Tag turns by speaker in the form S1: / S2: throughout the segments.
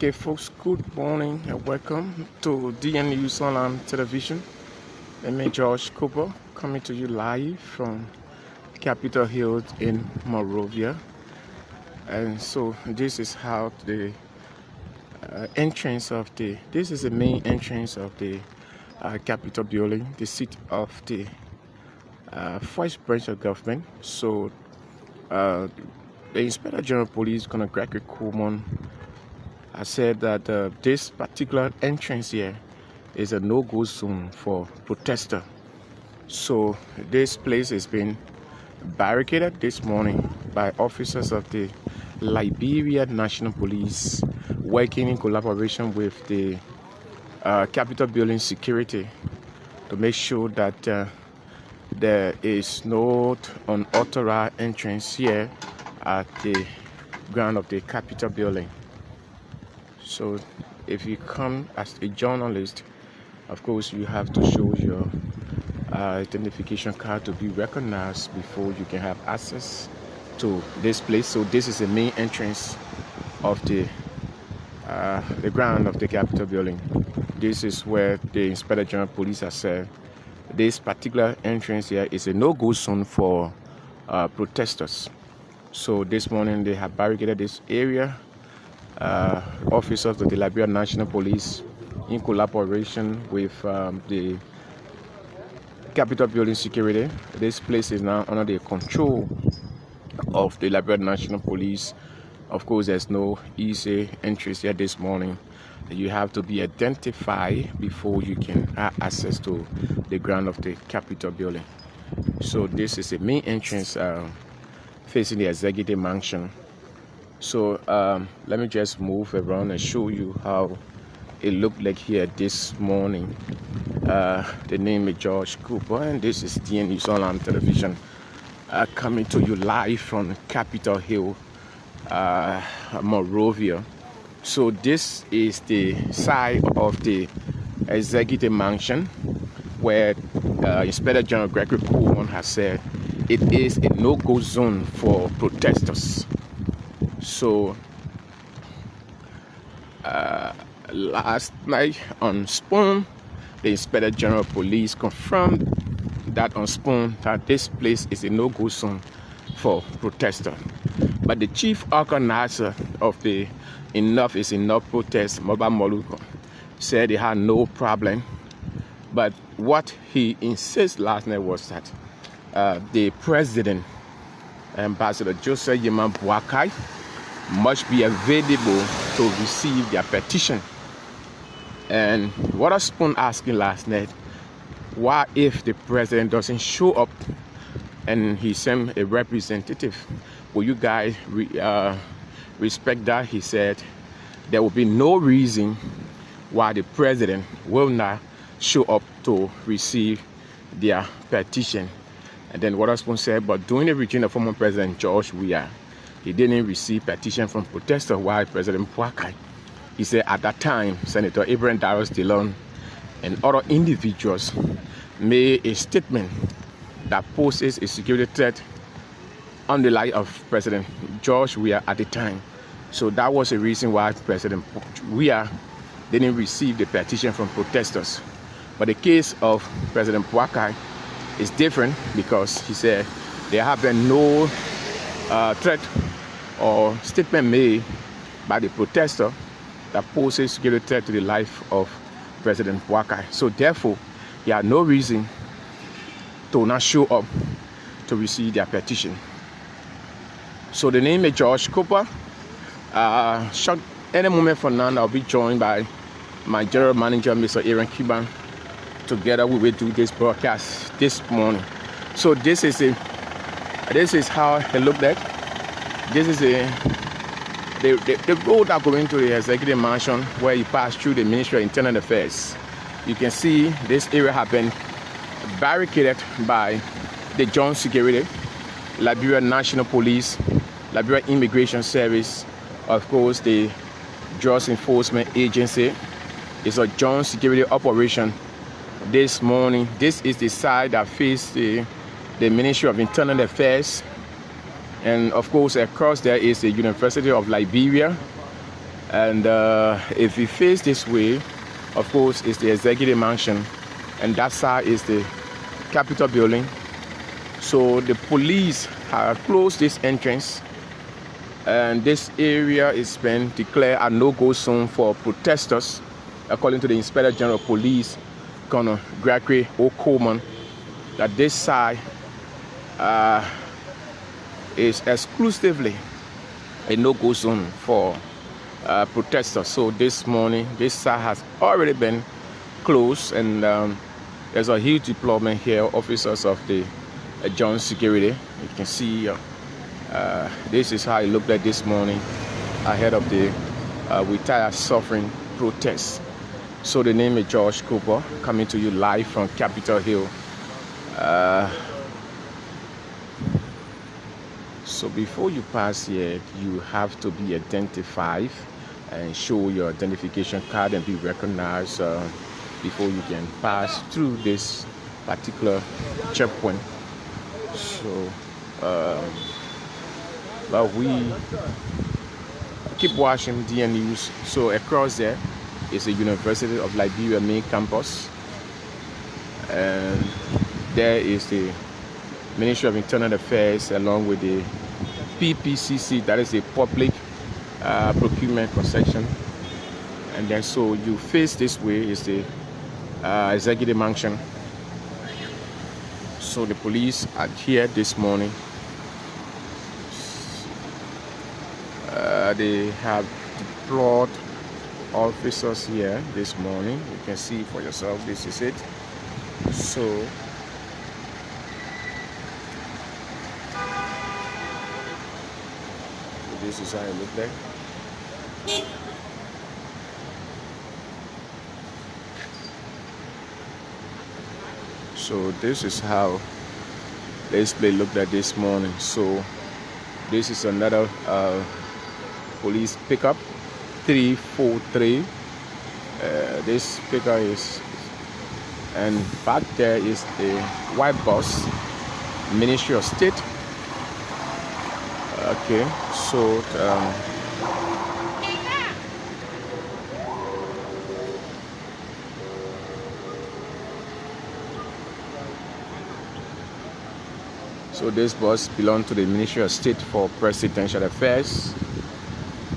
S1: Okay, folks, good morning and welcome to DN News Online Television. I'm George Kaba coming to you live from Capitol Hill in Monrovia. And so this is how the this is the main entrance of the Capitol building, the seat of the first branch of government. So the Inspector General of Police, Colonel Gregory Coleman, I said that this particular entrance here is a no-go zone for protesters. So this place has been barricaded this morning by officers of the Liberia National Police, working in collaboration with the Capitol building security to make sure that there is no unauthorized entrance here at the ground of the Capitol building. So if you come as a journalist, of course you have to show your identification card to be recognized before you can have access to this place. So this is the main entrance of the ground of the Capitol building. This is where the Inspector General of Police has said this particular entrance here is a no-go zone for protesters. So this morning they have barricaded this area. Officers of the Liberia National Police, in collaboration with the Capitol building security. This place is now under the control of the Liberia National Police. Of course, there's no easy entries here this morning. You have to be identified before you can have access to the ground of the Capitol building. So this is the main entrance facing the executive mansion. So let me just move around and show you how it looked like here this morning. The name is George Cooper, and this is DN News Online Television coming to you live from Capitol Hill, Monrovia. So this is the side of the executive mansion where Inspector General Gregory Coleman has said it is a no-go zone for protesters. So last night on Spoon, the Inspector General of Police confirmed that on Spoon that this place is a no-go zone for protesters. But the chief organizer of the Enough is Enough protest, Mobile Moluko, said he had no problem. But what he insists last night was that the president, Ambassador Joseph Yeman Boakai, must be available to receive their petition. And what I was asking last night, why if the president doesn't show up and he sent a representative, will you guys respect that? He said there will be no reason why the president will not show up to receive their petition. And then what I was said, but during the regime of former President George Weah, he didn't receive petition from protesters while President Boakai. He said at that time, Senator Abraham Darius Dillon and other individuals made a statement that poses a security threat on the life of President George Weah at the time. So that was the reason why President Weah didn't receive the petition from protesters. But the case of President Boakai is different because he said there have been no threat or statement made by the protester that poses security threat to the life of President Boakai. So therefore, he had no reason to not show up to receive their petition. So the name is George Cooper. Any moment from now, I'll be joined by my general manager, Mr. Aaron Kiban. Together we will do this broadcast this morning. So this is how it looked like. This is the road that going to the executive mansion where you pass through the Ministry of Internal Affairs. You can see this area have been barricaded by the Joint Security, Liberia National Police, Liberia Immigration Service, of course the Drugs Enforcement Agency. It's a joint security operation this morning. This is the side that faces the Ministry of Internal Affairs. And of course, across there is the University of Liberia. And if we face this way, of course, it's the executive mansion, and that side is the Capitol building. So the police have closed this entrance, and this area is been declared a no-go zone for protesters, according to the Inspector General of Police, Colonel Gregory O'Coleman, that this side is exclusively a no-go zone for protesters. So this morning, this side has already been closed, and there's a huge deployment here, officers of the Joint Security. You can see this is how it looked like this morning ahead of the Retire Suffering protest. So the name is George Cooper, coming to you live from Capitol Hill. So before you pass here, you have to be identified and show your identification card and be recognized before you can pass through this particular checkpoint. So but we keep watching DN News. So across there is the University of Liberia main campus, and there is the Ministry of Internal Affairs along with the PPCC, that is the Public Procurement Section. And then so you face this way is the Executive Mansion. So the police are here this morning. They have deployed officers here this morning. You can see for yourself, this is it. So this is how it looks like. So this is how this place looked like this morning. So this is another police pickup 343. This pickup is, and back there is the white bus, Ministry of State. Okay, so so this bus belongs to the Ministry of State for Presidential Affairs.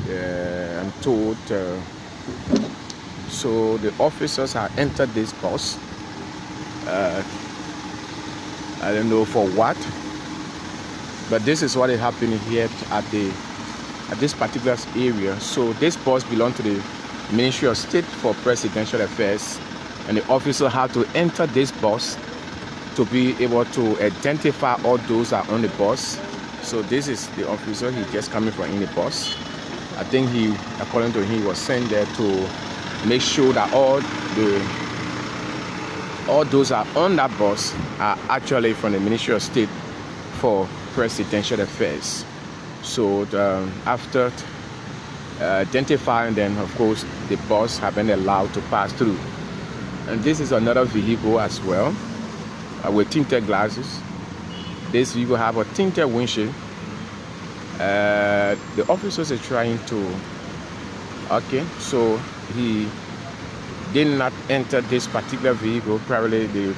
S1: I'm told. So the officers have entered this bus. I don't know for what, but this is what is happening here at this particular area. So this bus belongs to the Ministry of State for Presidential Affairs, and the officer had to enter this bus to be able to identify all those that are on the bus. So this is the officer. He just coming from in the bus. I think he, according to him, was sent there to make sure that all those that are on that bus are actually from the Ministry of State for Presidential Affairs. So after identifying them, of course, the bus have been allowed to pass through. And this is another vehicle as well with tinted glasses. This vehicle have a tinted windshield. The officers are trying to, okay, so he did not enter this particular vehicle. Probably the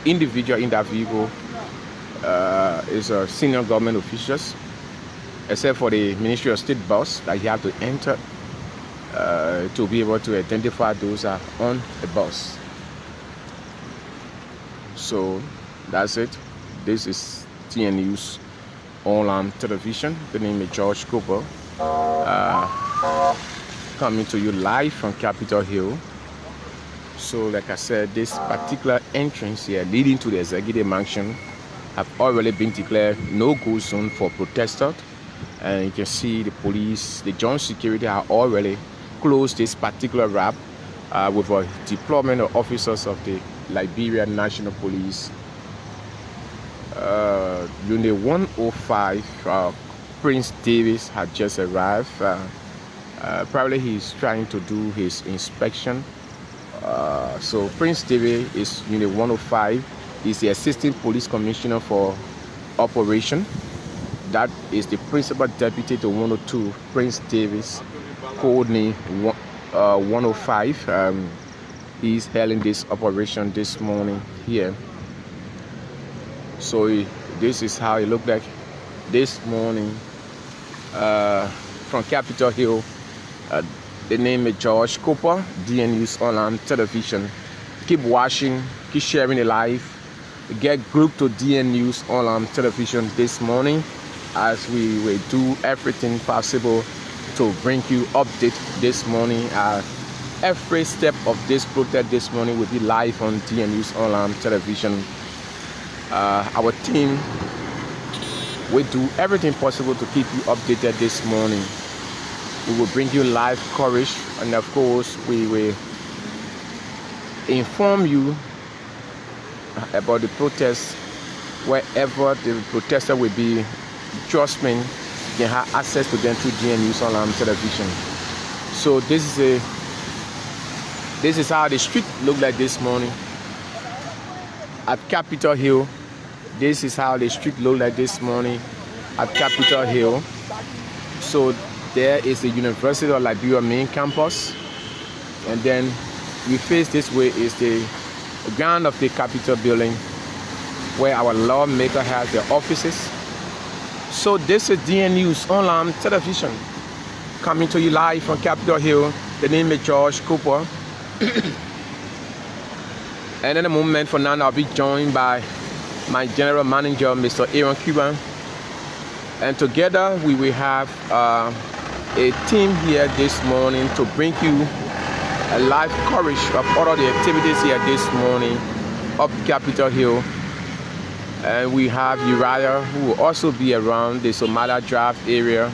S1: individual in that vehicle is a senior government officials, except for the Ministry of State bus that he had to enter to be able to identify those that are on the bus. So that's it. This is TN News on television. The name is George Cooper, coming to you live from Capitol Hill. So like I said, this particular entrance here leading to the executive mansion have already been declared no-go zone for protesters, and you can see the police, the Joint Security have already closed this particular route with a deployment of officers of the Liberia National Police. Unit 105, Prince Davis had just arrived. Probably he's trying to do his inspection. So Prince Davis is Unit 105. He's the Assistant Police Commissioner for Operation. That is the principal deputy to 102, Prince Davis, code name 105. He's handling this operation this morning here. So this is how it looked like this morning from Capitol Hill. The name is George Cooper, DN News Online Television. Keep watching, keep sharing the live. Get group to DN News Online Television this morning as we will do everything possible to bring you update this morning. Every step of this protest this morning will be live on DN News Online Television. Our team will do everything possible to keep you updated this morning. We will bring you live coverage, and of course we will inform you about the protests wherever the protester will be. Trust me, you can have access to them through DN News Online Television. So this is how the street looked like this morning at Capitol Hill. This is how the street looked like this morning at Capitol Hill. So there is the University of Liberia main campus, and then we face this way is the ground of the Capitol building where our lawmaker has their offices. So this is DN News Online Television coming to you live from Capitol Hill. The name is George Cooper. And in a moment from now, I'll be joined by my general manager, Mr. Kaba. And together we will have a team here this morning to bring you a live coverage of all of the activities here this morning up Capitol Hill. And we have Uriah, who will also be around the Somala Drive area.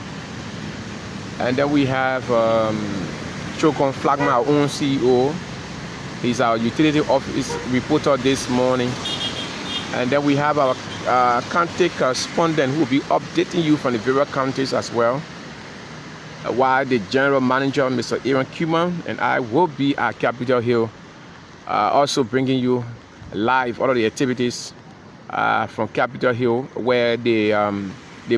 S1: And then we have Chokon Flagman, our own CEO. He's our utility office reporter this morning. And then we have our county correspondent who will be updating you from the various counties as well. While the general manager, Mr. Kaba, and I will be at Capitol Hill, also bringing you live all of the activities from Capitol Hill, where the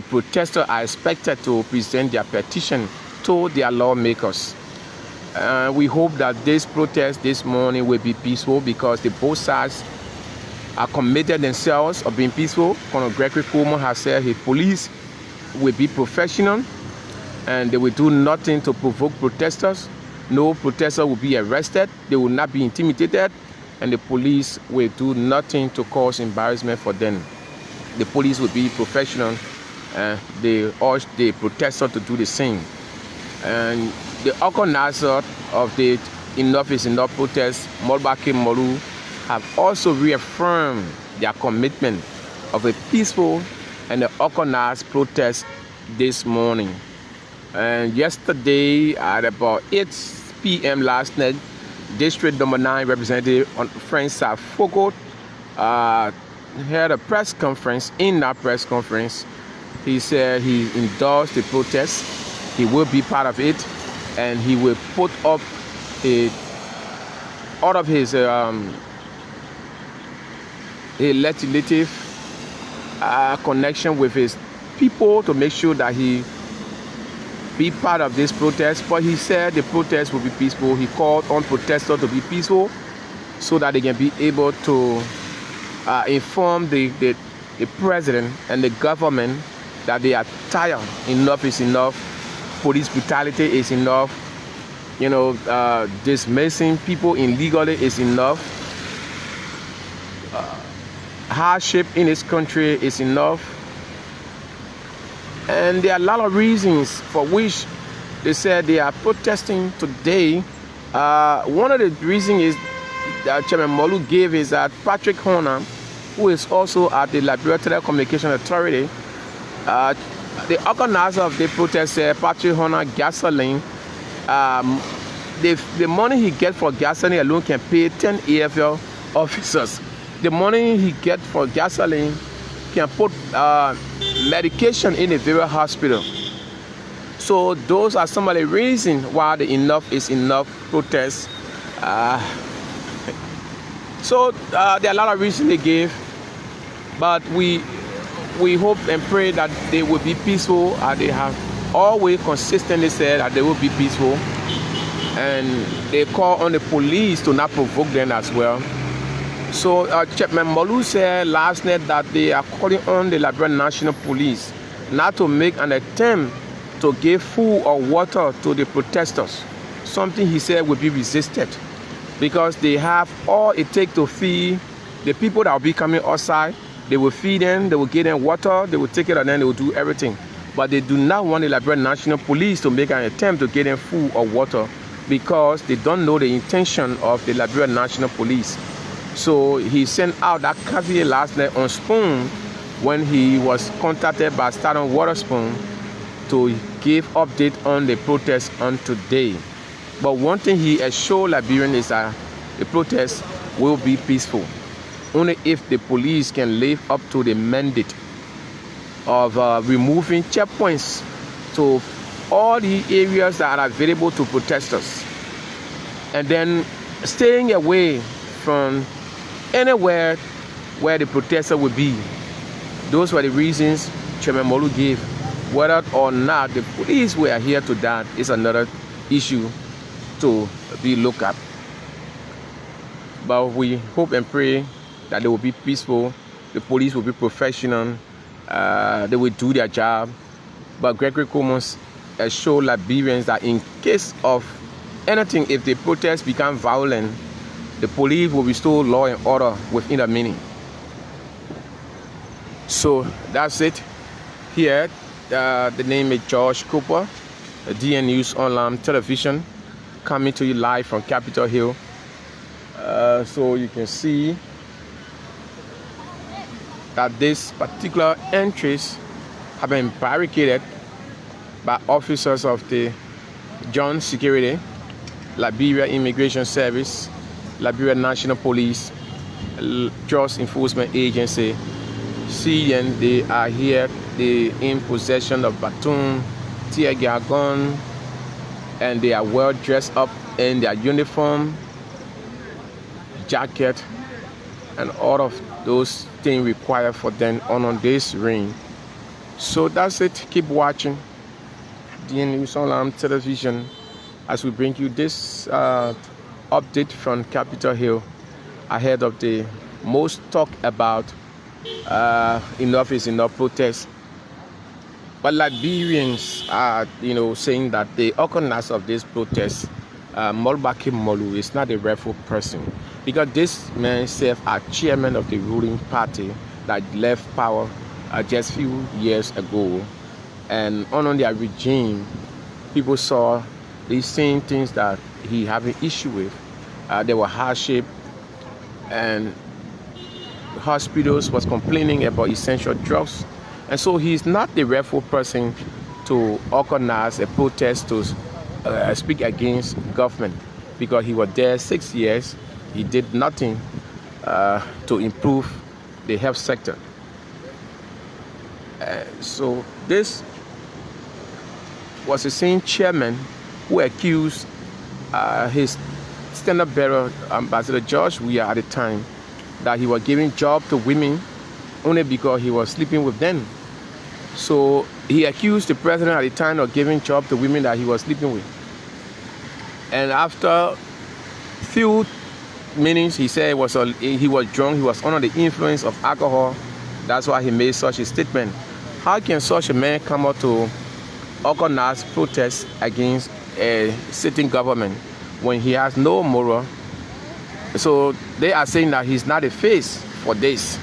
S1: protesters are expected to present their petition to their lawmakers. We hope that this protest this morning will be peaceful, because the both sides are committed themselves of being peaceful. Colonel Gregory Coleman has said his police will be professional and they will do nothing to provoke protesters. No protester will be arrested. They will not be intimidated, and the police will do nothing to cause embarrassment for them. The police will be professional, and they urge the protester to do the same. And the organizer of the Enough is Enough protest, Molbake Molu, have also reaffirmed their commitment of a peaceful and organized protest this morning. And yesterday at about 8 p.m. last night, District Number 9 Representative Frank Safogo had a press conference. In that press conference, he said he endorsed the protest. He will be part of it, and he will put up all of his legislative connection with his people to make sure that he be part of this protest. But he said the protest will be peaceful. He called on protesters to be peaceful so that they can be able to inform the president and the government that they are tired. Enough is enough. Police brutality is enough. Dismissing people illegally is enough. Hardship in this country is enough. And there are a lot of reasons for which they said they are protesting today. One of the reasons is that Chairman Molu gave is that Patrick Horner, who is also at the Liberia Telecommunication Authority, the organizer of the protest said Patrick Horner gasoline, the money he gets for gasoline alone can pay 10 AFL officers. The money he gets for gasoline can put medication in a very hospital. So those are some of the reasons why the Enough is Enough protest. So there are a lot of reasons they gave, but we we hope and pray that they will be peaceful. They have always consistently said that they will be peaceful, and they call on the police to not provoke them as well. So Chairman Molu said last night that they are calling on the Liberian National Police not to make an attempt to give food or water to the protesters, something he said will be resisted, because they have all it takes to feed the people that will be coming outside. They will feed them, they will give them water, they will take it, and then they will do everything. But they do not want the Liberian National Police to make an attempt to give them food or water, because they don't know the intention of the Liberian National Police. So he sent out that caveat last night on Spoon when he was contacted by Stardom Waterspoon to give update on the protest on today. But one thing he assured Liberians is that the protest will be peaceful, only if the police can live up to the mandate of removing checkpoints to all the areas that are available to protesters, and then staying away from anywhere where the protester will be. Those were the reasons Chairman Molu gave. Whether or not the police were here to that is another issue to be looked at. But we hope and pray that they will be peaceful, the police will be professional, they will do their job. But Gregory Commons assured Liberians that in case of anything, if the protests become violent, the police will restore law and order within a minute. So that's it. Here, the name is George Cooper, DN News Online Television, coming to you live from Capitol Hill. So you can see that this particular entries have been barricaded by officers of the John Security, Liberia Immigration Service, Liberia National Police, Trust Enforcement Agency. See, and they are here. They in possession of baton, tear gas gun, and they are well dressed up in their uniform, jacket, and all of those things required for them on this ring. So that's it. Keep watching DN News Online Television as we bring you this update from Capitol Hill ahead of the most talked about enough is enough protest. But Liberians are, saying that the organizer of this protest, Molbaki Molu, is not a rightful person, because this man served as chairman of the ruling party that left power just a few years ago, and under their regime, people saw these same things that he had an issue with. There were hardship, and hospitals was complaining about essential drugs, and so he's not the rightful person to organize a protest to speak against government, because he was there 6 years. He did nothing to improve the health sector. So this was the same chairman who accused his standard bearer, Ambassador George Weah, at the time, that he was giving job to women only because he was sleeping with them. So he accused the president at the time of giving job to women that he was sleeping with. And after few minutes, he said he was drunk, he was under the influence of alcohol. That's why he made such a statement. How can such a man come out to organize protests against a sitting government when he has no moral? So they are saying that he's not a face for this.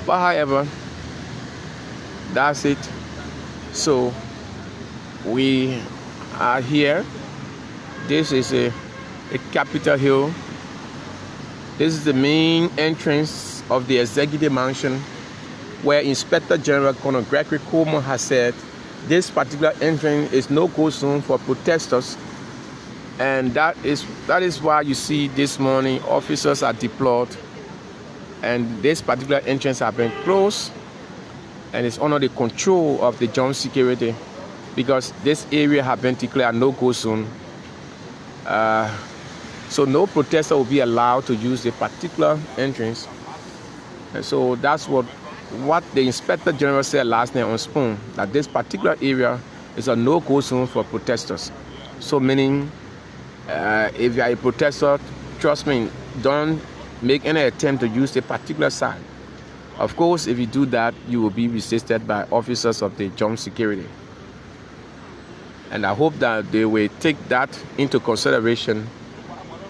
S1: But however, that's it. So we are here. This is a Capitol Hill. This is the main entrance of the executive mansion, where Inspector General Colonel Gregory Coleman has said this particular entrance is no-go zone for protesters. And that is why you see this morning officers are deployed, and this particular entrance has been closed, and it's under the control of the John Security, because this area has been declared no-go zone. So no protester will be allowed to use the particular entrance. And so that's what what the Inspector General said last night on Spoon, that this particular area is a no-go zone for protesters. So meaning, if you are a protester, trust me, don't make any attempt to use a particular side. Of course, if you do that, you will be resisted by officers of the jump security. And I hope that they will take that into consideration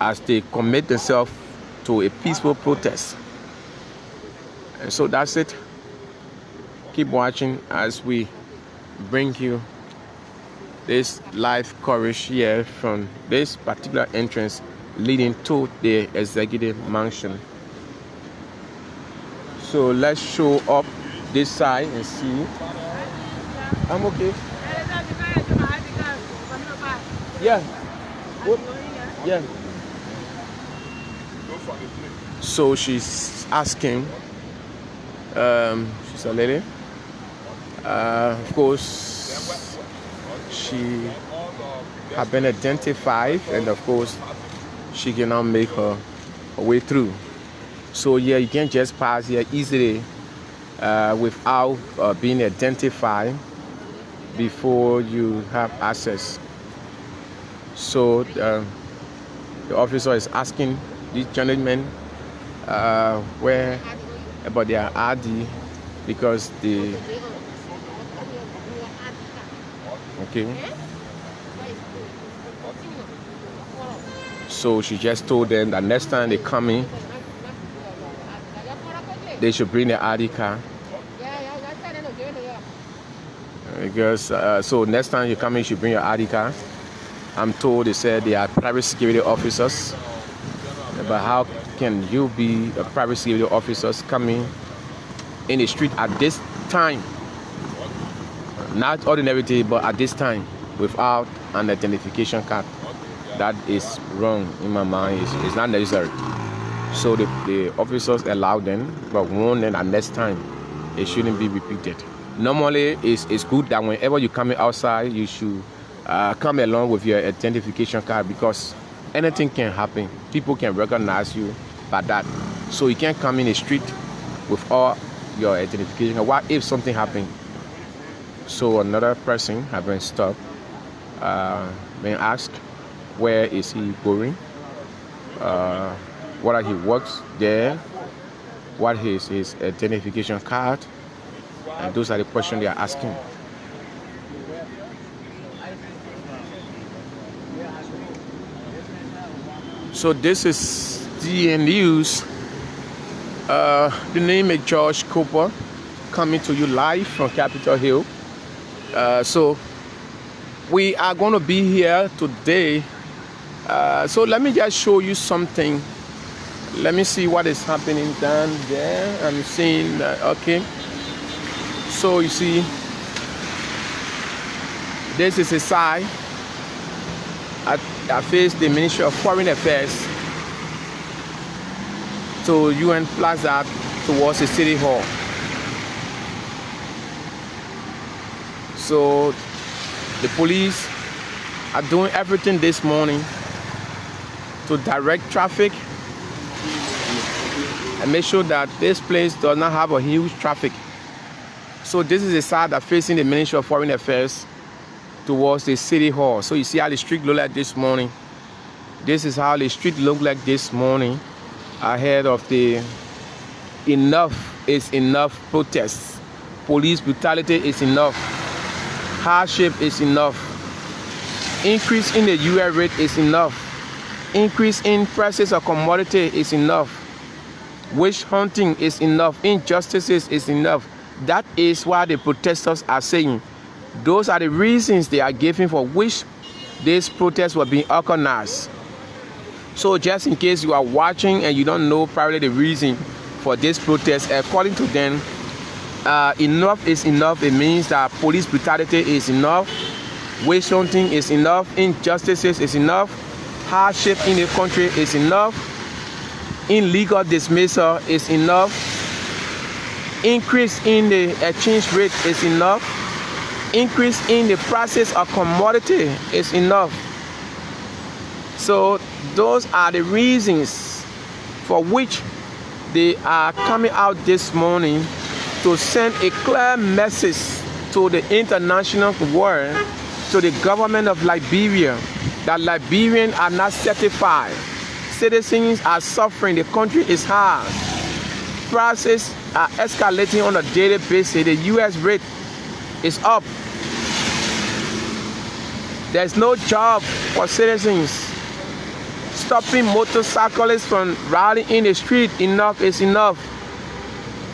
S1: as they commit themselves to a peaceful protest. And so that's it. Keep watching as we bring you this live coverage here from this particular entrance leading to the executive mansion. So let's show up this side and see. I'm okay. Yeah. What? Yeah. So she's asking. She's a lady. Of course, she has been identified, and of course, she can now make her way through. So yeah, you can't just pass here easily without being identified before you have access. So the officer is asking these gentlemen where about their ID, because the okay. So she just told them that next time they come in, they should bring their ID card. Because so next time you come in, you should bring your ID card. I'm told they said they are private security officers. But how can you be a private security officer coming in the street at this time? Not ordinary day, but at this time without an identification card. That is wrong in my mind. It's not necessary. So the officers allow them, but warn them that next time it shouldn't be repeated. Normally, it's good that whenever you're coming outside, you should come along with your identification card, because anything can happen. People can recognize you by that. So you can't come in the street with all your identification. What if something happened? So another person has been stopped, been asked where is he going, whether he works there, what is his identification card, and those are the questions they are asking. So this is DN News. The name is George Cooper, coming to you live from Capitol Hill. So we are going to be here today. So let me just show you something. Let me see what is happening down there. I'm seeing okay. So you see, this is a side. I face the Ministry of Foreign Affairs to UN Plaza towards the City Hall. So the police are doing everything this morning to direct traffic and make sure that this place does not have a huge traffic. So this is the side that's facing the Ministry of Foreign Affairs towards the City Hall. So you see how the street look like this morning. This is how the street look like this morning ahead of the enough is enough protests. Police brutality is enough. Hardship is enough. Increase in the UL rate is enough. Increase in prices of commodity is enough. Witch hunting is enough. Injustices is enough. That is what the protesters are saying. Those are the reasons they are giving for which these protests were being organized. So just in case you are watching and you don't know probably the reason for this protest, according to them, enough is enough. It means that police brutality is enough. Witch hunting is enough. Injustices is enough. Hardship in the country is enough. Illegal dismissal is enough. Increase in the exchange rate is enough. Increase in the prices of commodity is enough. So those are the reasons for which they are coming out this morning to send a clear message to the international world, to the government of Liberia, that Liberians are not certified. Citizens are suffering. The country is hard. Prices are escalating on a daily basis. The U.S. rate is up. There's no job for citizens. Stopping motorcyclists from riding in the street, enough is enough.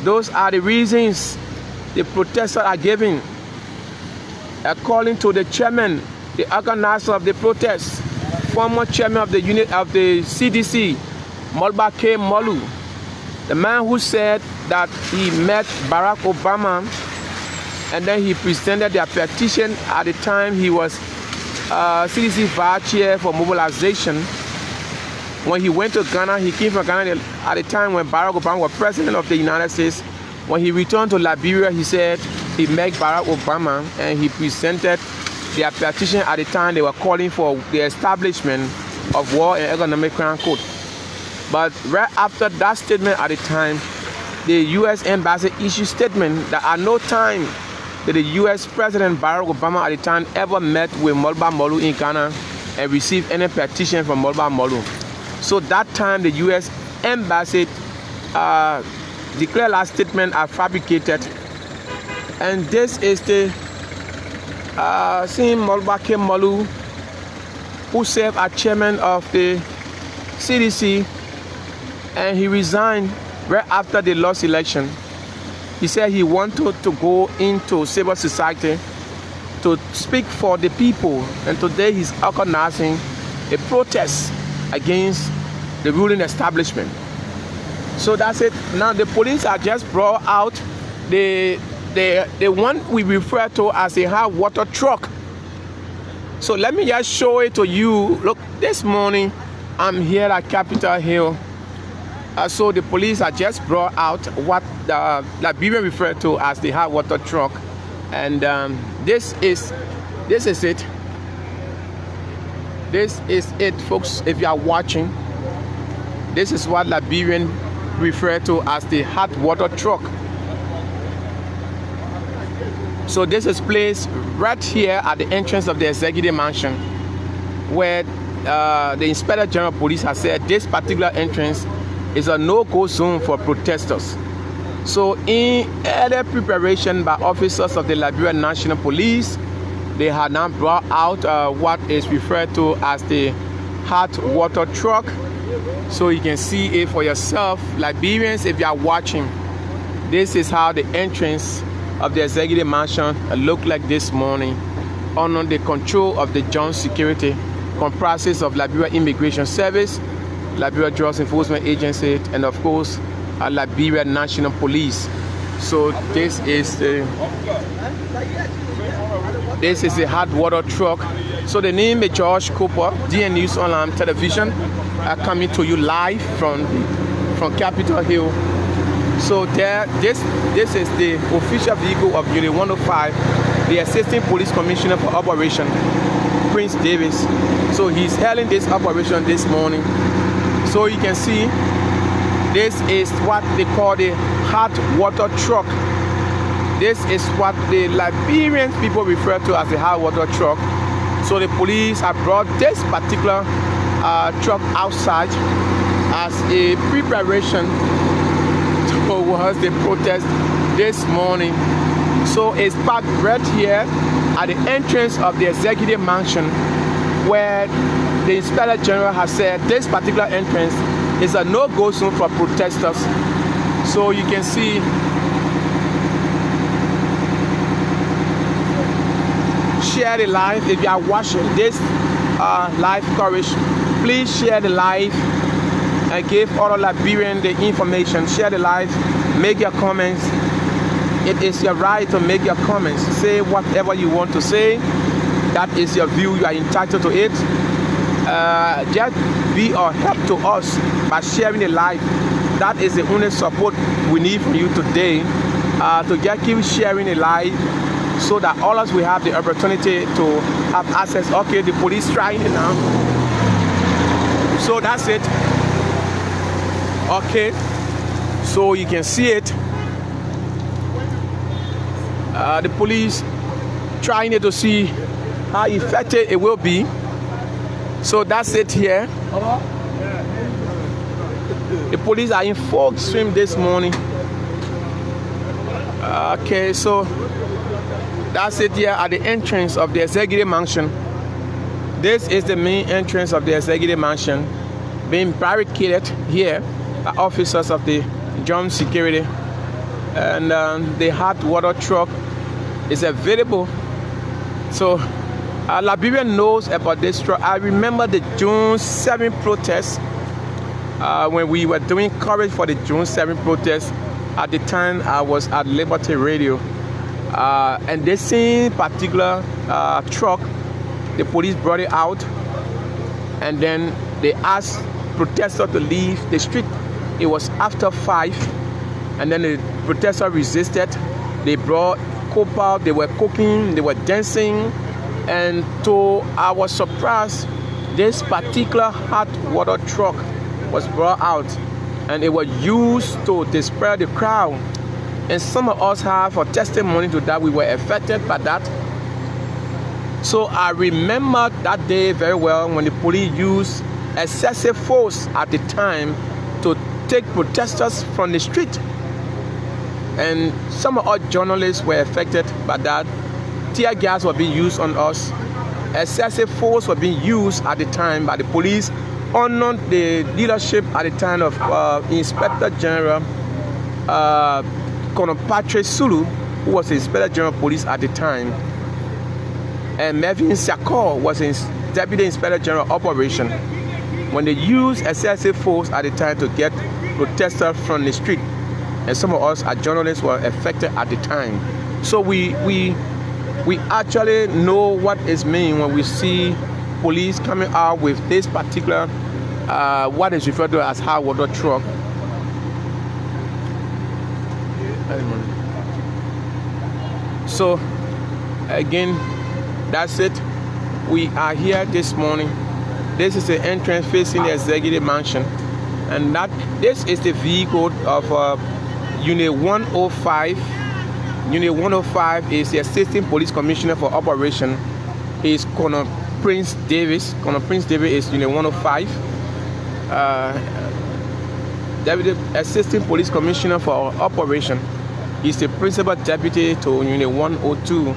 S1: Those are the reasons the protesters are giving. According to the chairman, the organizer of the protest, former chairman of the unit of the CDC, Molu, the man who said that he met Barack Obama and then he presented their petition at the time he was CDC vice chair for mobilization. When he went to Ghana, he came from Ghana at the time when Barack Obama was president of the United States. When he returned to Liberia, he said he met Barack Obama and he presented their petition at the time they were calling for the establishment of War and Economic Crime Code. But right after that statement at the time, the U.S. Embassy issued statement that at no time did the U.S. President Barack Obama at the time ever met with Molu in Ghana and received any petition from Molu. So that time the U.S. Embassy declared that statement as fabricated. And this is the same Molu who served as chairman of the CDC, and he resigned right after the lost election. He said he wanted to go into civil society to speak for the people, and today he's organizing a protest against the ruling establishment. So that's it. Now the police are just brought out the one we refer to as a hot water truck. So let me just show it to you. Look, this morning I'm here at Capitol Hill. So the police are just brought out what the Liberia referred to as the hot water truck, and this is it. This is it, folks. If you are watching, this is what Liberian refer to as the hot water truck. So this is placed right here at the entrance of the executive mansion, where the Inspector General of Police has said this particular entrance is a no-go zone for protesters. So in early preparation by officers of the Liberia National Police, they had now brought out what is referred to as the hot water truck. So you can see it for yourself. Liberians, if you are watching, this is how the entrance of the executive mansion looked like this morning, under the control of the Joint Security, comprises of Liberia Immigration Service, Liberia Drugs Enforcement Agency, and of course Liberia National Police. So this is the hot water truck. So the name is George Cooper, DN News Online Television, coming to you live from Capitol Hill. So there, this is the official vehicle of Unit 105, the Assistant Police Commissioner for Operation, Prince Davis. So he's hailing this operation this morning. So you can see this is what they call the hot water truck. This is what the Liberian people refer to as the hot water truck. So the police have brought this particular truck outside as a preparation towards the protest this morning. So it's parked right here at the entrance of the executive mansion, where the Inspector General has said this particular entrance is a no-go zone for protesters. So you can see share the live. If you are watching this live coverage, please share the live and give all Liberians the information. Share the live, make your comments. It is your right to make your comments. Say whatever you want to say. That is your view. You are entitled to it. Just be a help to us by sharing the live. That is the only support we need from you today, to just keep sharing the live, so that all of us will have the opportunity to have access. Okay, the police trying it now. So that's it. Okay, so you can see it. The police trying to see how effective it will be. So that's it here. The police are in full swing this morning. Okay, so that's it here at the entrance of the executive mansion. This is the main entrance of the executive mansion, being barricaded here by officers of the John Security, and the hot water truck is available. So Liberia knows about this truck. I remember the June 7 protest when we were doing coverage for the June 7 protest. At the time, I was at Liberty Radio, and this same particular truck, the police brought it out, and then they asked protesters to leave the street. It was after 5, and then the protesters resisted. They brought Kaba, they were cooking, they were dancing, and to our surprise, this particular hot water truck was brought out, and it was used to disperse the crowd. And some of us have a testimony to that. We were affected by that. So I remember that day very well when the police used excessive force at the time to take protesters from the street. And some of our journalists were affected by that. Tear gas was being used on us. Excessive force was being used at the time by the police under the leadership at the time of Inspector General Colonel Patrick Sulu, who was the Inspector General of Police at the time, and Melvin Sakor was his Deputy Inspector General of Operation, when they used excessive force at the time to get protesters from the street. And some of us as journalists were affected at the time. So we actually know what it means when we see police coming out with this particular what is referred to as hot water truck. So again, that's it. We are here this morning. This is the entrance facing the executive mansion, and this is the vehicle of Unit 105. Unit 105 is the Assistant Police Commissioner for Operation. He is Colonel Prince Davis. Colonel Prince Davis is Unit 105. Deputy Assistant Police Commissioner for Operation. He's the Principal Deputy to Unit 102,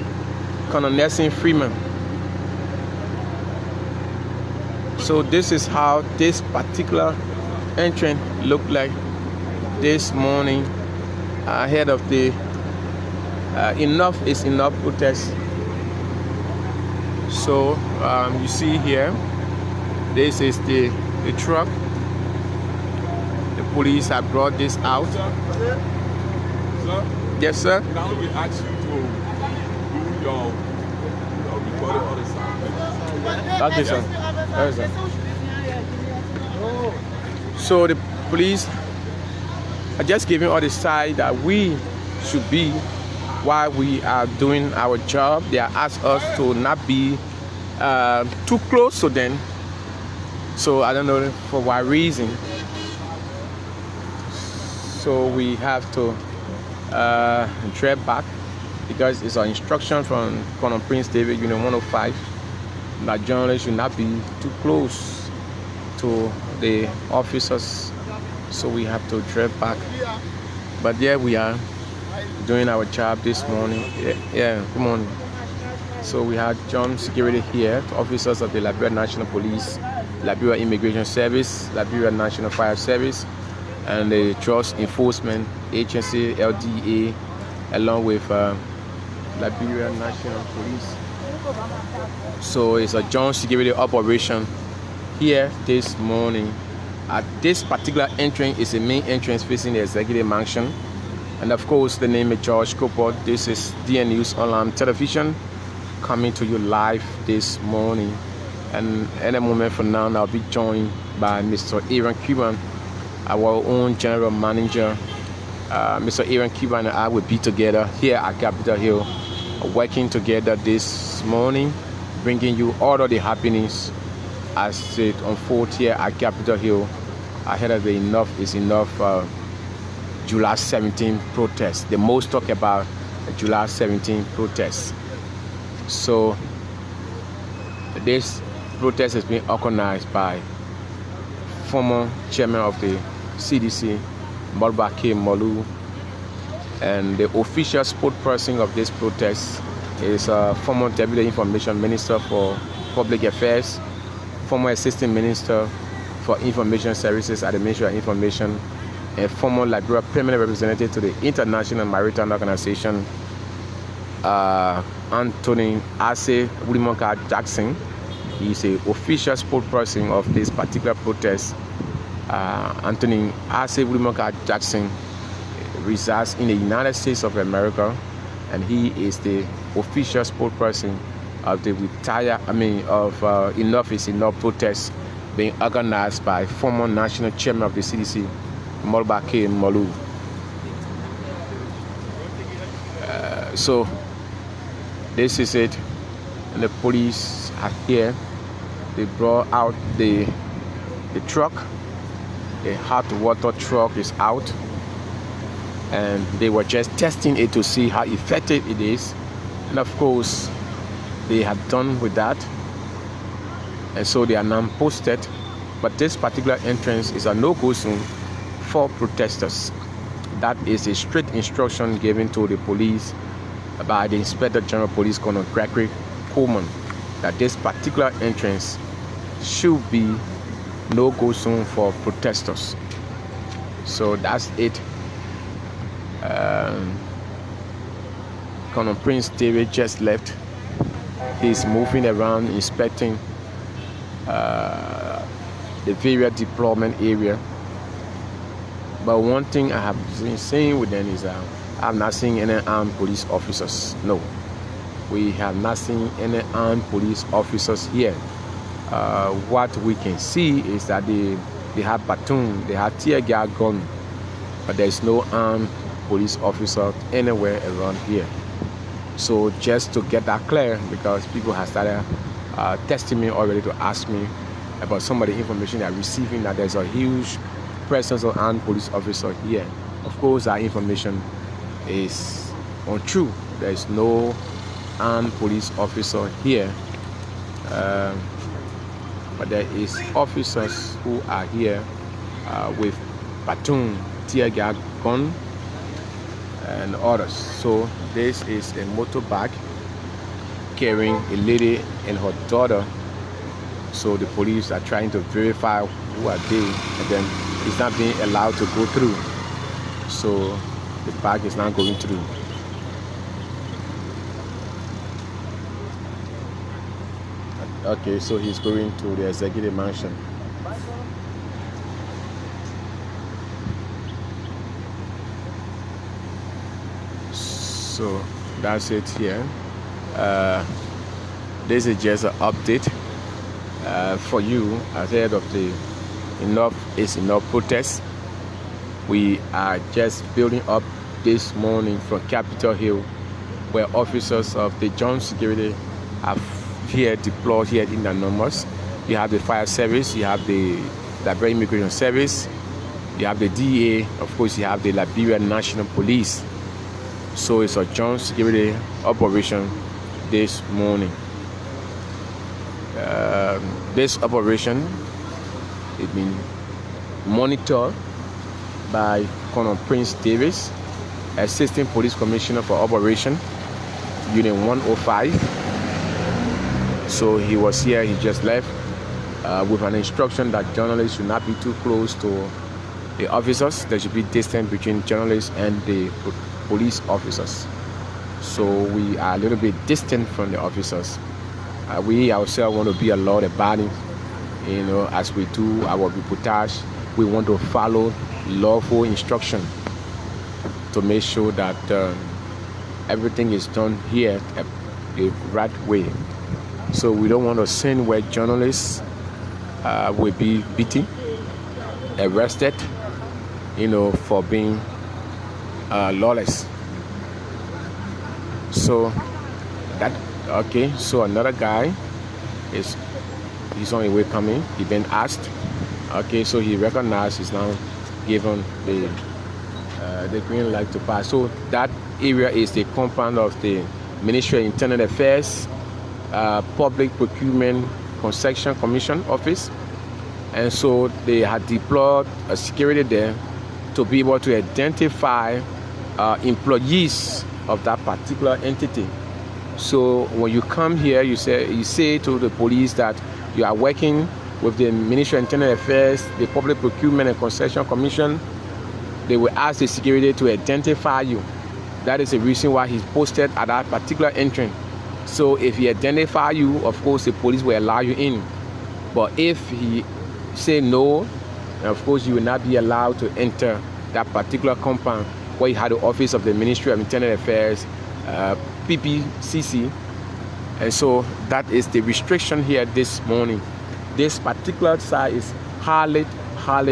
S1: Colonel Nelson Freeman. So this is how this particular entrance looked like this morning ahead of the Enough is Enough protest. So you see here, this is the truck. The police have brought this out. Sir? Yes, sir.
S2: Now we ask you to do your recording on the side.
S1: Okay, sir. Okay, sir. So the police are just giving all the side that we should be while we are doing our job. They are asked us to not be too close to them. So I don't know for what reason. So we have to tread back because it's an instruction from Colonel Prince David, Unit 105, that journalists should not be too close to the officers. So we have to tread back. But there we are doing our job this morning. Yeah, good morning. So we have John Security here, officers of the Liberia National Police, Liberia Immigration Service, Liberia National Fire Service, and the Trust Enforcement Agency, LDA, along with Liberia National Police. So it's a joint security operation here this morning. At this particular entrance is the main entrance facing the executive mansion. And of course, the name is George Cooper. This is DN News Online Television coming to you live this morning. And in a moment from now, I'll be joined by Mr. Aaron Cuban, our own general manager. Mr. Aaron Cuban and I will be together here at Capitol Hill, working together this morning, bringing you all of the happenings as it unfolds here at Capitol Hill ahead of the Enough is Enough July 17 protest. The most talk about July 17 protest. So this protest is being organized by former chairman of the CDC, Molu, and the official spokesperson of this protest is former Deputy Information Minister for Public Affairs, former Assistant Minister for Information Services at the Ministry of Information, and former Liberia Permanent Representative to the International Maritime Organization, Anthony Ase Wulimonka Jackson. He's the official spokesperson of this particular protest. Anthony Ase Wulimonka Jackson resides in the United States of America, and he is the official spokesperson of the Enough is Enough protest being organized by former national chairman of the CDC, Molu. So this is it, and the police are here. They brought out the truck. The hot water truck is out, and they were just testing it to see how effective it is. And of course, they had done with that, and so they are now posted. But this particular entrance is a no-go zone for protesters. That is a strict instruction given to the police by the Inspector General Police Colonel Gregory Coleman, that this particular entrance should be no-go zone for protesters. So that's it. Colonel Prince David just left. He's moving around inspecting the various deployment area. But one thing I have been saying with them is I'm not seeing any armed police officers. No, we have not seen any armed police officers here. What we can see is that they have platoon, they have tear gas gun, but there is no armed police officer anywhere around here. So just to get that clear, because people have started texting me already to ask me about some of the information they're receiving, that there's a huge presence of armed police officer here. Of course, our information is untrue. There is no armed police officer here, but there is officers who are here with platoon, tear gas gun, and others. So this is a motorbike carrying a lady and her daughter. So the police are trying to verify who are they, and then it's not being allowed to go through. So the bag is not going through. Okay, so he's going to the executive mansion. So that's it here. This is just an update for you ahead of the Enough is Enough protest. We are just building up this morning from Capitol Hill, where officers of the Joint Security have here deployed here in the numbers. You have the fire service, you have the Liberia Immigration Service, you have the DEA, of course you have the Liberia National Police. So it's a joint security operation this morning. This operation is being monitored by Colonel Prince Davis, Assistant Police Commissioner for Operation Unit 105. So he was here, he just left with an instruction that journalists should not be too close to the officers. There should be distance between journalists and the police officers. So we are a little bit distant from the officers. We ourselves want to be a law-abiding, as we do our reportage. We want to follow lawful instruction to make sure that everything is done here the right way. So we don't want to send where journalists will be beaten, arrested, for being lawless. So that okay. So another guy he's on his way coming. He been asked. Okay, so he recognized, he's now given the green light to pass. So that area is the compound of the Ministry of Internal Affairs, Public Procurement Concession Commission office, and so they had deployed a security there to be able to identify employees of that particular entity. So when you come here, you say to the police that you are working with the Ministry of Internal Affairs, the Public Procurement and Concession Commission. They will ask the security to identify you. That is the reason why he's posted at that particular entrance. So if he identify you, of course the police will allow you in. But if he say no, of course you will not be allowed to enter that particular compound where you had the office of the Ministry of Internal Affairs, PPCC. And so that is the restriction here this morning. This particular side is highly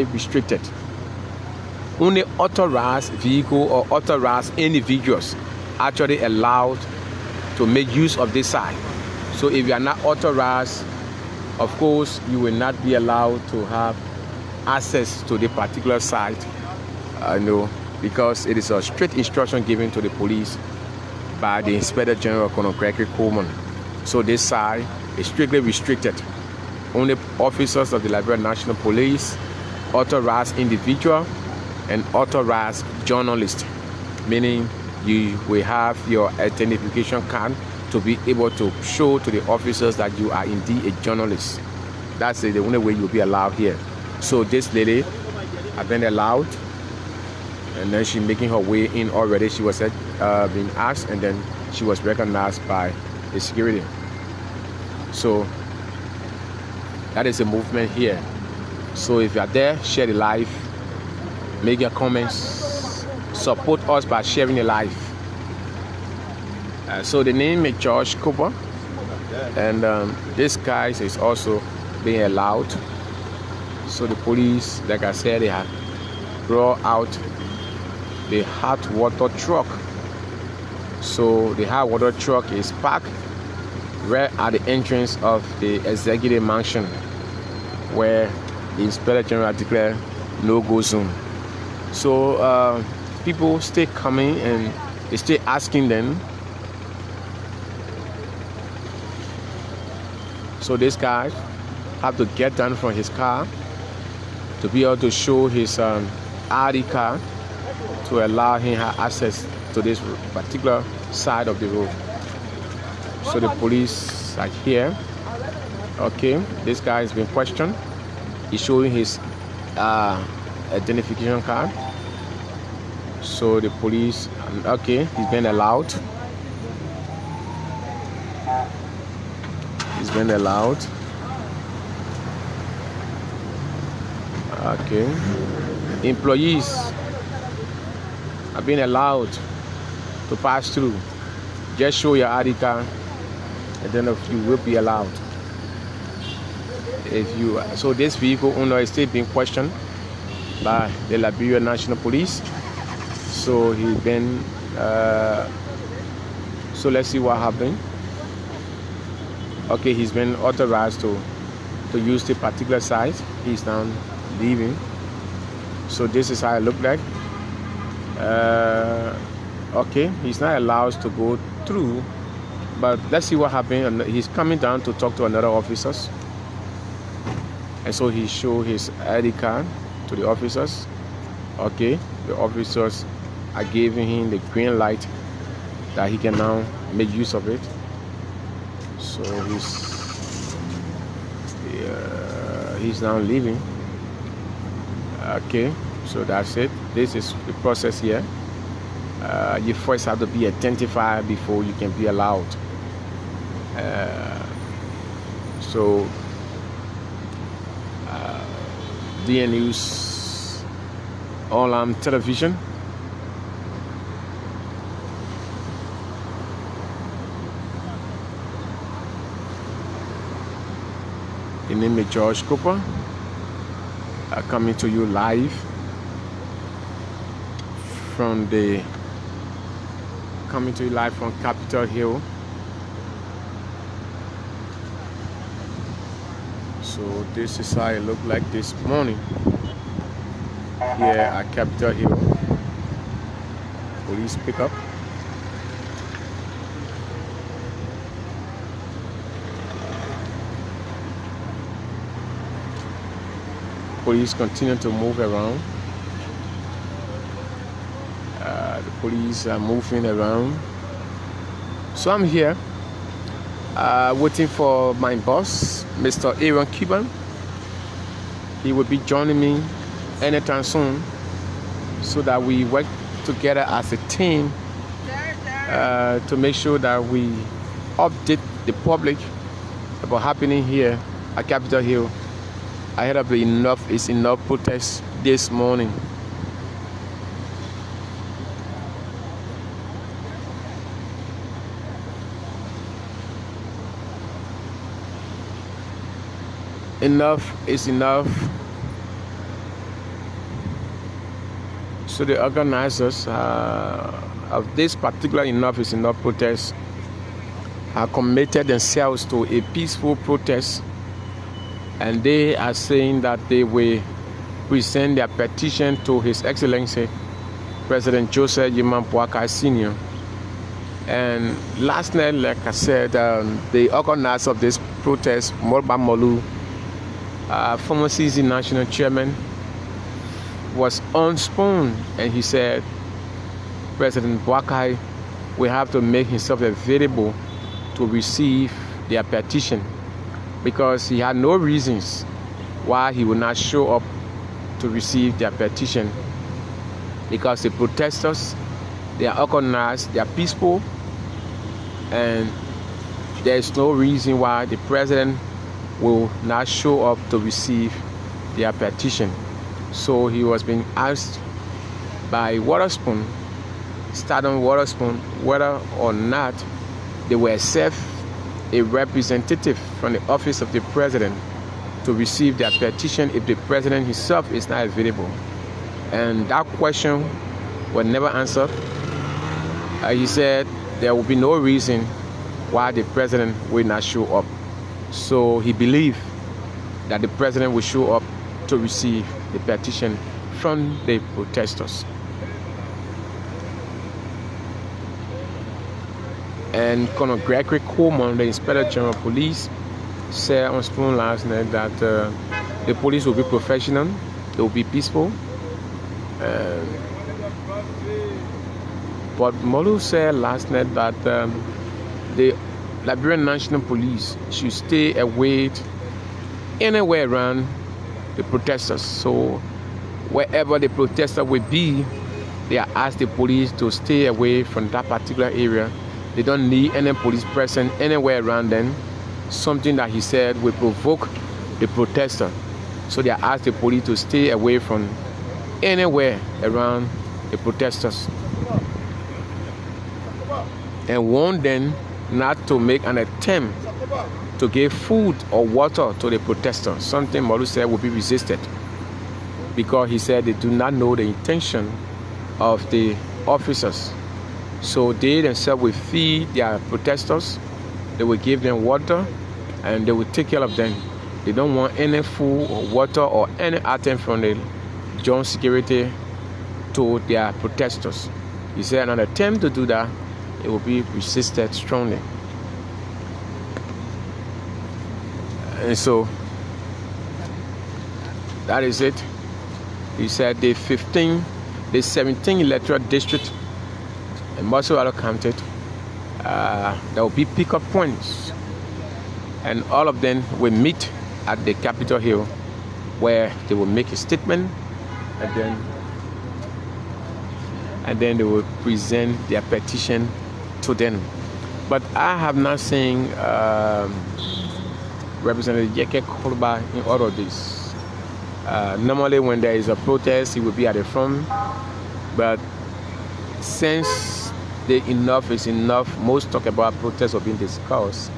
S1: restricted. Only authorized vehicle or authorized individuals actually allowed to make use of this side. So if you are not authorized, of course you will not be allowed to have access to the particular site. Because it is a strict instruction given to the police by the Inspector General, Colonel Gregory Coleman. So this side is strictly restricted. Only officers of the Liberia National Police, authorized individual, and authorized journalist, meaning you will have your identification card to be able to show to the officers that you are indeed a journalist. That's the only way you'll be allowed here. So this lady has been allowed, and then she's making her way in already. She was being asked, and then she was recognized by the security. So that is the movement here. So if you are there, share the live, make your comments, support us by sharing the live. So the name is George Kaba, and this guy is also being allowed. So the police, like I said, they have brought out the hot water truck. So the hot water truck is parked right at the entrance of the executive mansion, where the Inspector General declared no-go zone. So people stay coming and they stay asking them. So this guy have to get down from his car to be able to show his ID card to allow him access to this particular side of the road. So the police are here. Okay, this guy has been questioned. He's showing his identification card. So the police, okay, he's been allowed. He's been allowed. Okay. Employees have been allowed to pass through. Just show your ID card, and then you will be allowed. So this vehicle owner is still being questioned by the Liberia National Police. So he's been. So let's see what happened. Okay, he's been authorized to use the particular site. He's now leaving. So this is how it looked like. Okay, he's not allowed to go through, but let's see what happened. He's coming down to talk to another officers, and so he showed his ID card to the officers. Okay, the officers are giving him the green light that he can now make use of it. So he's now leaving. Okay, so that's it. This is the process here. You first have to be identified before you can be allowed. So DN News online television. The name is George Cooper, coming to you live from Capitol Hill. So this is how it looked like this morning here at Capitol Hill. Police pickup. police continue to move around. The police are moving around. So I'm here waiting for my boss, Mr. Aaron Kaba. He will be joining me anytime soon so that we work together as a team to make sure that we update the public about happening here at Capitol Hill ahead of the Enough is Enough protest this morning. Enough is enough. So the organizers of this particular Enough is Enough protest have committed themselves to a peaceful protest, and they are saying that they will present their petition to His Excellency President Joseph Yimam Boakai Sr. And last night, like I said, the organizer of this protest, Morba Molu, former CZ National Chairman, was on spoon, and he said President Boakai will have to make himself available to receive their petition, because he had no reasons why he would not show up to receive their petition, because the protesters, they are organized, they are peaceful, and there is no reason why the president will not show up to receive their petition. So he was being asked by Waterspoon, Stardom Waterspoon, whether or not they will accept a representative from the office of the president to receive their petition if the president himself is not available. And that question was never answered. He said there will be no reason why the president will not show up. So he believed that the president will show up to receive the petition from the protesters. And Colonel Gregory Coleman, the Inspector General of Police, said on Spoon last night that the police will be professional, they will be peaceful. But Molu said last night that the Liberian National Police should stay away anywhere around the protesters. So wherever the protester will be, they are asked the police to stay away from that particular area. They don't need any police presence anywhere around them. Something that he said will provoke the protester. So they are asked the police to stay away from anywhere around the protesters, and warn them not to make an attempt to give food or water to the protesters. Something Molu said will be resisted, because he said they do not know the intention of the officers. So they themselves will feed their protesters, they will give them water, and they will take care of them. They don't want any food or water or any item from the joint security to their protesters. He said an attempt to do that, it will be resisted strongly. And so that is it. He said the 17 electoral district in Mosualo County, there will be pickup points, and all of them will meet at the Capitol Hill, where they will make a statement, and then they will present their petition to them. But I have not seen Representative Yeke Kaba in all of this. Normally when there is a protest, he will be at the front, but since the Enough is Enough, most talk about protests are being discussed,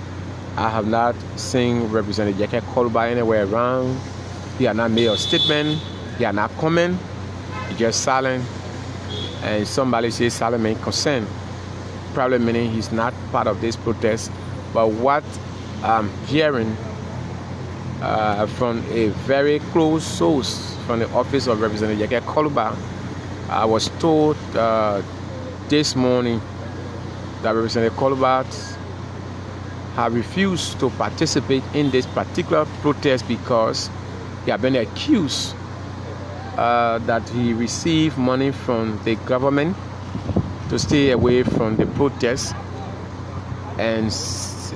S1: I have not seen Representative Yeke Kaba anywhere around. He has not made a statement, he has not comment, he's just silent. And somebody says silent means consent, probably meaning he's not part of this protest. But what I'm hearing from a very close source from the office of Representative Yeke Kaba, I was told this morning that Representative Kaba have refused to participate in this particular protest because He had been accused that he received money from the government to stay away from the protests, and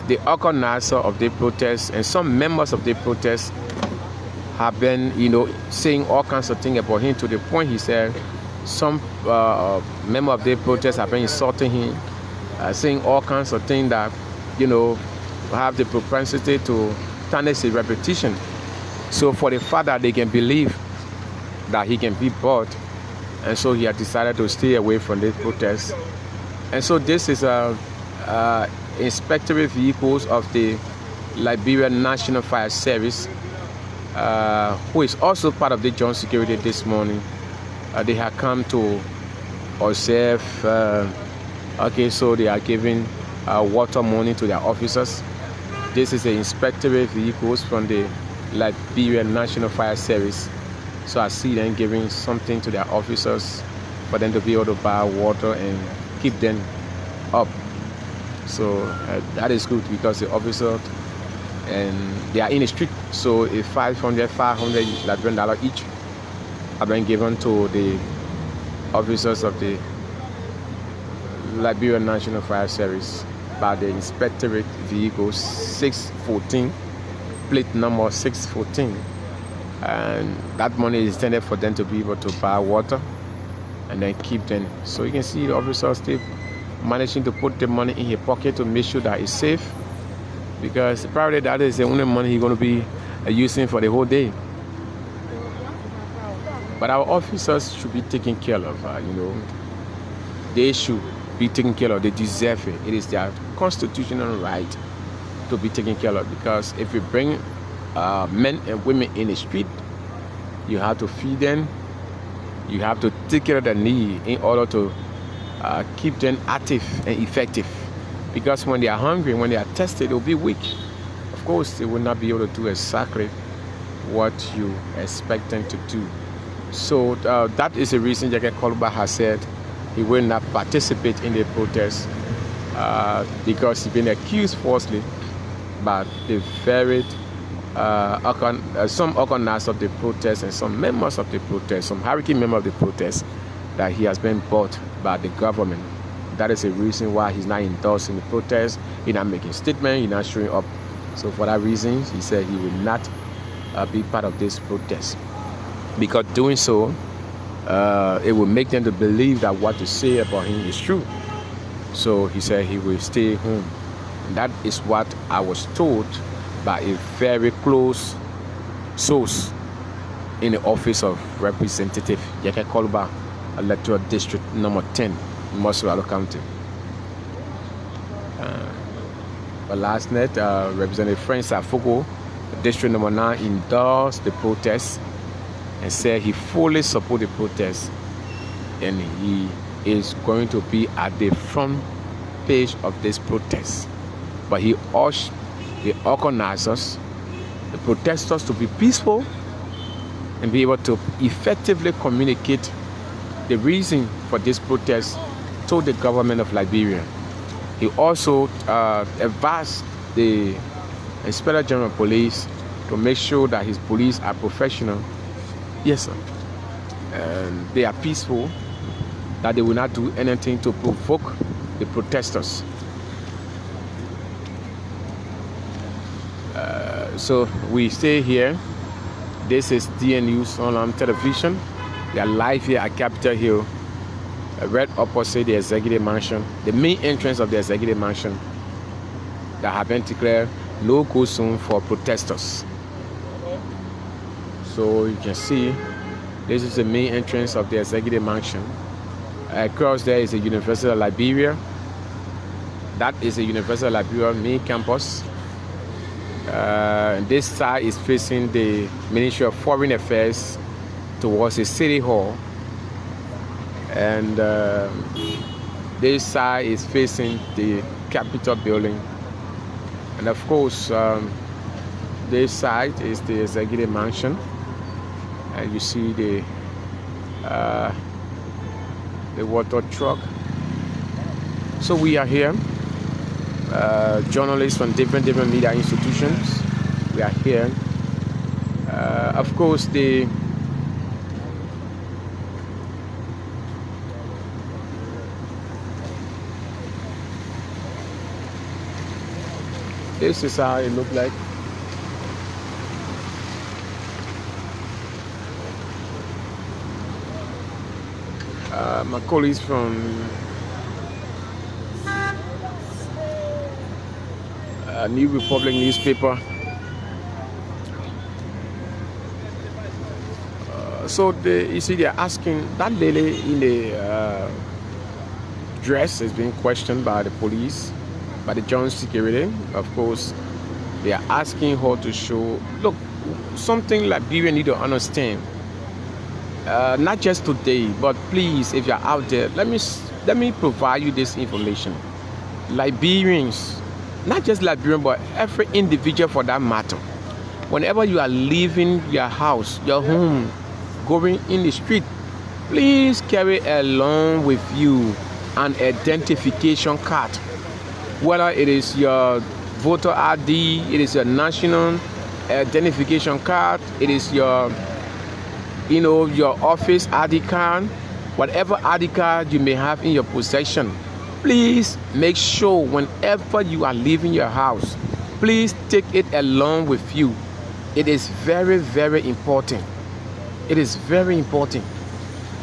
S1: the organizer of the protests and some members of the protests have been, saying all kinds of things about him, to the point he said some member of the protests have been insulting him, saying all kinds of things that, have the propensity to tarnish his reputation. So for the fact that they can believe that he can be bought, and so he had decided to stay away from the protests. And so this is inspectorate vehicles of the Liberia National Fire Service, who is also part of the joint security this morning. They have come to observe. So they are giving water money to their officers. This is the inspectorate vehicles from the Liberia National Fire Service. So I see them giving something to their officers for them to be able to buy water and keep them up. So that is good, because the officers, and they are in the street, so if $500 Liberian each have been given to the officers of the Liberia National Fire Service by the inspectorate vehicle 614, plate number 614, and that money is intended for them to be able to buy water and then keep them. So you can see the officers still managing to put the money in his pocket to make sure that it's safe, because probably that is the only money he's going to be using for the whole day. But our officers should be taken care of. They should be taken care of. They deserve it. It is their constitutional right to be taken care of, because if you bring men and women in the street, you have to feed them, you have to take care of their need in order to keep them active and effective, because when they are hungry, when they are tested, they will be weak. Of course, they will not be able to do exactly what you expect them to do. So that is the reason Jacob Kaba has said he will not participate in the protest, because he's been accused falsely by the very some organizers of the protest and some members of the protest, some hurricane members of the protest, that he has been bought by the government. That is the reason why he's not endorsing the protest. He's not making statements, he's not showing up. So for that reason, he said he will not be part of this protest, because doing so, it will make them to believe that what to say about him is true. So he said he will stay home. And that is what I was told by a very close source in the office of Representative Jacob Kaba, Electoral District number 10 in Mosualo County. But last night, Representative Frank Safogo, District number 9, endorsed the protest and said he fully supports the protest, and he is going to be at the front page of this protest. But he urged the organizers, the protesters, to be peaceful and be able to effectively communicate the reason for this protest to the government of Liberia. He also advised the Inspector General of Police to make sure that his police are professional. Yes, sir. And they are peaceful, that they will not do anything to provoke the protesters. So we stay here. This is DNU's online television. We are live here at Capitol Hill, right opposite the Executive Mansion, the main entrance of the Executive Mansion, that have been declared no-go zone for protesters. So you can see, this is the main entrance of the Executive Mansion. Across there is the University of Liberia. That is the University of Liberia main campus. This side is facing the Ministry of Foreign Affairs towards the City Hall. And this side is facing the Capitol building. And of course, this side is the Executive Mansion. And you see the water truck. So we are here, journalists from different media institutions. We are here Of course, this is how it looked like. My colleagues from New Republic newspaper. So you see, they're asking that lady in the dress is being questioned by the police, by the John security. Of course, they are asking her to show. Look, something Liberia need to understand. Not just today, but please, if you're out there, let me provide you this information. Liberians, not just Liberian, but every individual for that matter, whenever you are leaving your house, your home, going in the street, please carry along with you an identification card. Whether it is your voter ID, it is your national identification card, it is your office ID card, whatever ID card you may have in your possession. Please make sure whenever you are leaving your house, please take it along with you. It is very, very important. It is very important,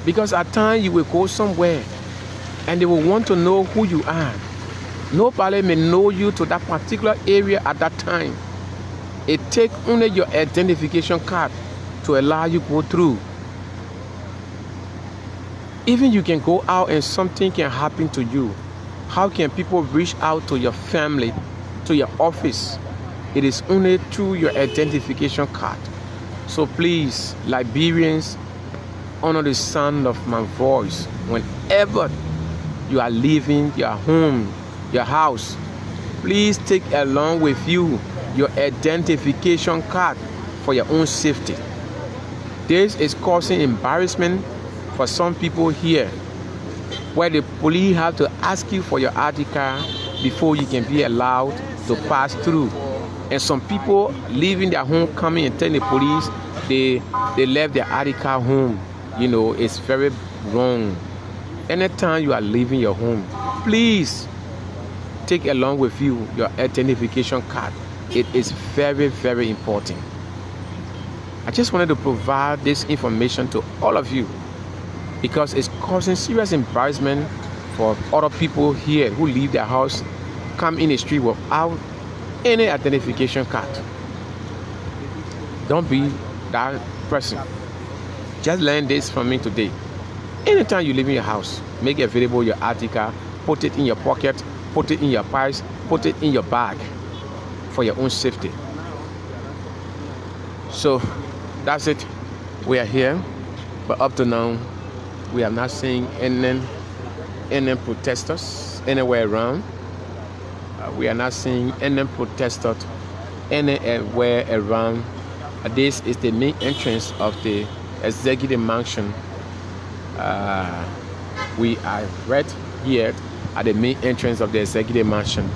S1: because at times you will go somewhere and they will want to know who you are. Nobody may know you to that particular area at that time. It takes only your identification card to allow you to go through. Even you can go out and something can happen to you. How can people reach out to your family, to your office? It is only through your identification card. So please, Liberians, honor the sound of my voice. Whenever you are leaving your home, your house, please take along with you your identification card for your own safety. This is causing embarrassment for some people here, where the police have to ask you for your ID card before you can be allowed to pass through. And some people leaving their home, coming and telling the police they left their ID card home. It's very wrong. Anytime you are leaving your home, please take along with you your identification card. It is very, very important. I just wanted to provide this information to all of you, because it's causing serious embarrassment for other people here who leave their house, come in the street without any identification card. Don't be that person. Just learn this from me today. Anytime you leave in your house, make available your ID card, put it in your pocket, put it in your purse, put it in your bag for your own safety. So that's it. We are here, but up to now, we are not seeing any protesters anywhere around. We are not seeing any protesters anywhere around. This is the main entrance of the executive mansion. We are right here at the main entrance of the executive mansion.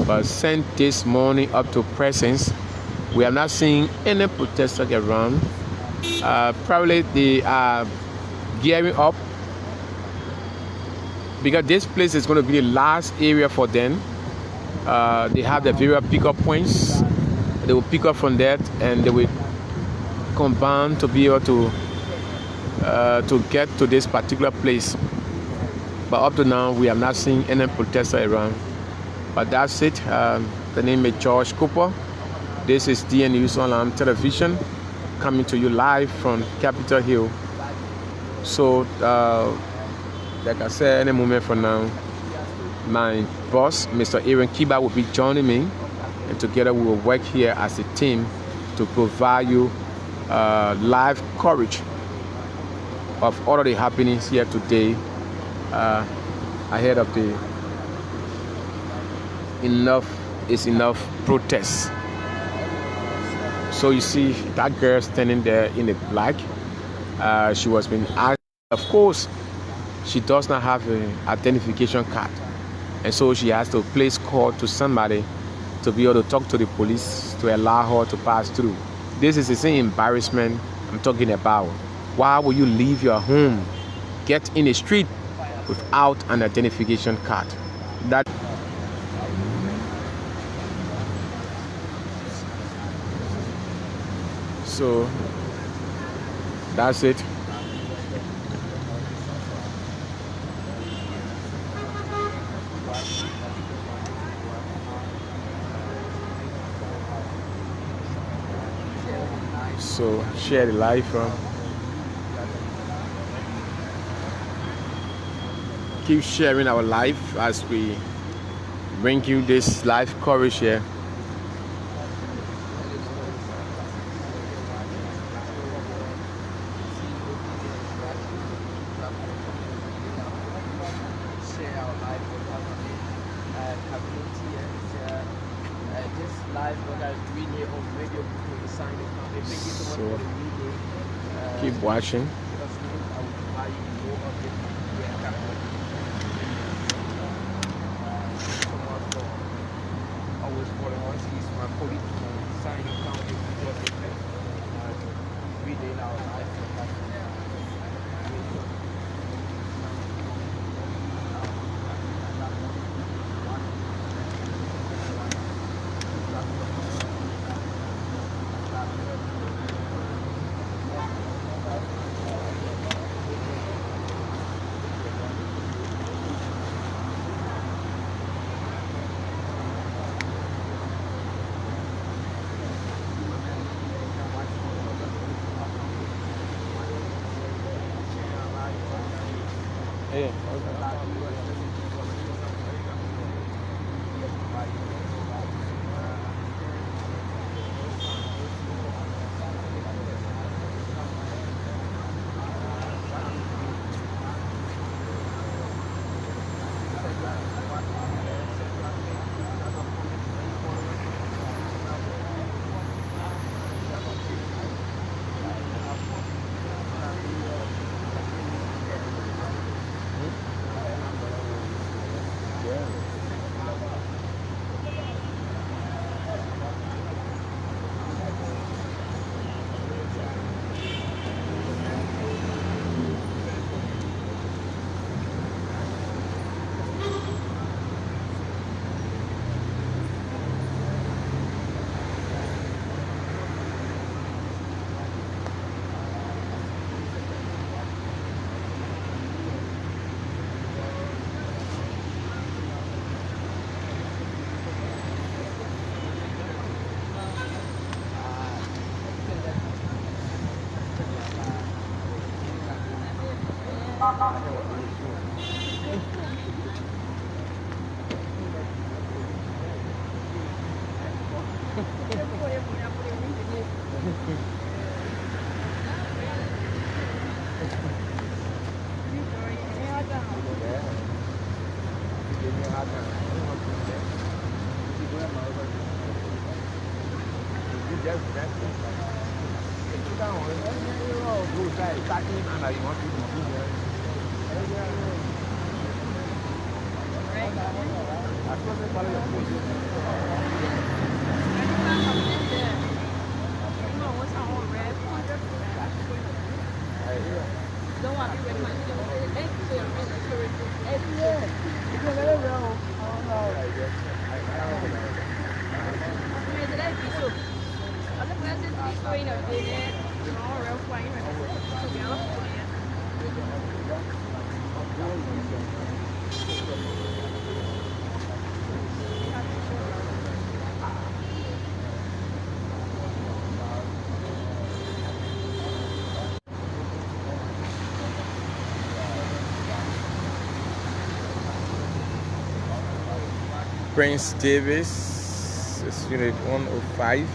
S1: But since this morning up to present, we are not seeing any protesters around. Probably they are gearing up, because this place is going to be the last area for them. They have the various pickup points. They will pick up from that and they will combine to be able to get to this particular place. But up to now, we have not seen any protester around. But that's it. The name is George Cooper. This is DN News Online Television, coming to you live from Capitol Hill. So, like I said, any moment from now, my boss, Mr. Aaron Kaba, will be joining me, and together we will work here as a team to provide you live coverage of all of the happenings here today, ahead of the Enough is Enough protests. So you see that girl standing there in the black. She was being asked. Of course, she does not have an identification card, and so she has to place call to somebody to be able to talk to the police to allow her to pass through. This is the same embarrassment I'm talking about. Why will you leave your home, get in the street without an identification card? That so that's it. So share the live from. Keep sharing our life as we bring you this live coverage here. So keep watching. Yeah. Prince Davis, it's unit 105.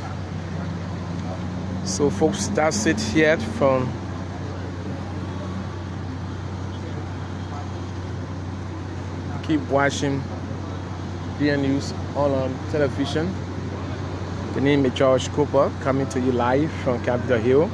S1: So folks, that's it here from keep watching DN News all on television. The name is George Cooper, coming to you live from Capitol Hill.